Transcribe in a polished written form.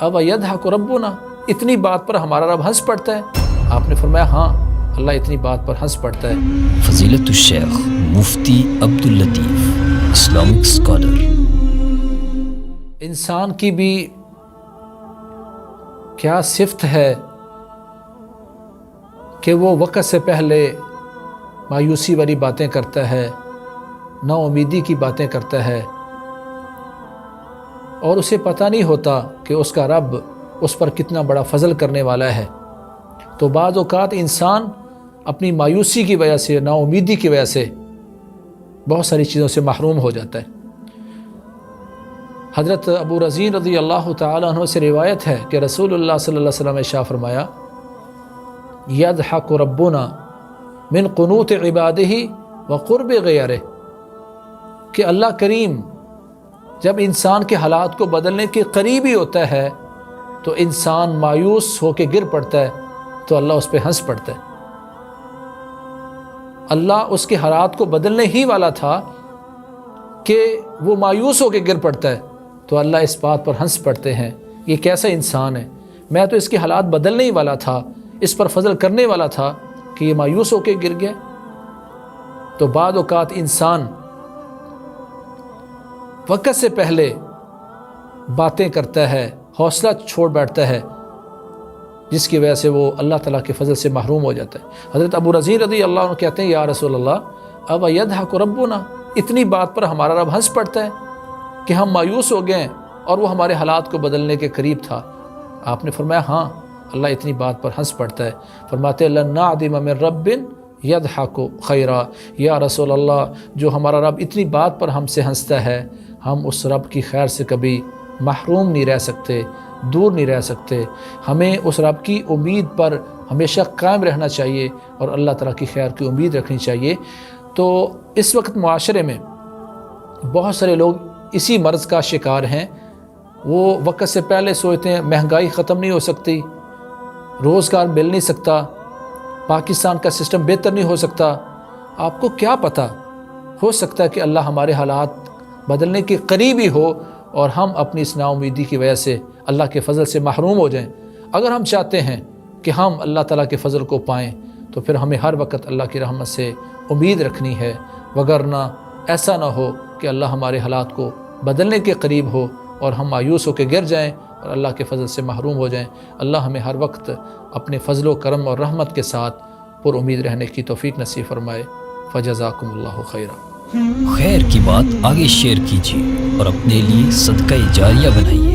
अब यदहक रब्बुना, इतनी बात पर हमारा रब हंस पड़ता है। आपने फरमाया हाँ, अल्लाह इतनी बात पर हंस पड़ता है। फजीलतुल शेख मुफ्ती अब्दुल लतीफ़, इस्लामिक स्कॉलर। इंसान की भी क्या सिफ्त है कि वो वक़्त से पहले मायूसी वाली बातें करता है, ना उम्मीदी की बातें करता है, और उसे पता नहीं होता कि उसका रब उस पर कितना बड़ा फ़ज़ल करने वाला है। तो बाज़ औक़ात इंसान अपनी मायूसी की वजह से, ना उम्मीदी की वजह से बहुत सारी चीज़ों से महरूम हो जाता है। हज़रत अबू रज़ीन रज़ी अल्लाह तआला अन्हु से रिवायत है कि रसूलुल्लाह सल्लल्लाहु अलैहि वसल्लम ने इरशाद फरमाया, यदहक रब्बुना मिन क़ुनूत इबादिही व क़ुर्ब ग़ैरिही, कि अल्लाह करीम जब इंसान के हालात को बदलने के करीब ही होता है तो इंसान मायूस होकर गिर पड़ता है, तो अल्लाह उस पर हंस पड़ता है। अल्लाह उसके हालात को बदलने ही वाला था कि वो मायूस होकर गिर पड़ता है, तो अल्लाह इस बात पर हंस पड़ते हैं, ये कैसा इंसान है, मैं तो इसके हालात बदलने ही वाला था, इस पर फजल करने वाला था कि ये मायूस होकर गिर गया। तो बाद औक़ात इंसान वक़्त से पहले बातें करता है, हौसला छोड़ बैठता है, जिसकी वजह से वो अल्लाह ताला के फजल से महरूम हो जाता है। हज़रत अबू रज़ीन रज़ी अल्लाह अन्हु कहते हैं, या रसूल अल्लाह अब यदहक रब्बुना, इतनी बात पर हमारा रब हंस पड़ता है कि हम मायूस हो गए और वो हमारे हालात को बदलने के करीब था। आपने फरमाया हाँ, अल्लाह इतनी बात पर हंस पड़ता है। फरमाते लन नादिम मिन रब्बिन यदहकु खैरा, या रसूल अल्लाह, जो हमारा रब इतनी बात पर हमसे हंसता है, हम उस रब की खैर से कभी महरूम नहीं रह सकते, दूर नहीं रह सकते। हमें उस रब की उम्मीद पर हमेशा कायम रहना चाहिए और अल्लाह ताला की खैर की उम्मीद रखनी चाहिए। तो इस वक्त मुआशरे में बहुत सारे लोग इसी मर्ज़ का शिकार हैं। वो वक़्त से पहले सोचते हैं महंगाई ख़त्म नहीं हो सकती, रोज़गार मिल नहीं सकता, पाकिस्तान का सिस्टम बेहतर नहीं हो सकता। आपको क्या पता, हो सकता है कि अल्लाह हमारे हालात बदलने के करीब ही हो और हम अपनी इस नाउमीदी की वजह से अल्लाह के फ़ज़ल से महरूम हो जाएं। अगर हम चाहते हैं कि हम अल्लाह ताला के फ़ज़ल को पाएँ तो फिर हमें हर वक्त अल्लाह की रहमत से उम्मीद रखनी है, वगरना ऐसा ना हो कि अल्लाह हमारे हालात को बदलने के करीब हो और हम मायूस होकर गिर जाएँ और अल्लाह के फ़ज़ल से महरूम हो जाएँ। अल्लाह हमें हर वक्त अपने फ़ज़ल व करम और रहमत के साथ पुर उम्मीद रहने की तौफ़ीक नसीब फरमाए। फ़जज़ाकुमुल्लाहु खैरा। खैर की बात आगे शेयर कीजिए और अपने लिए सदका जारिया बनाइए।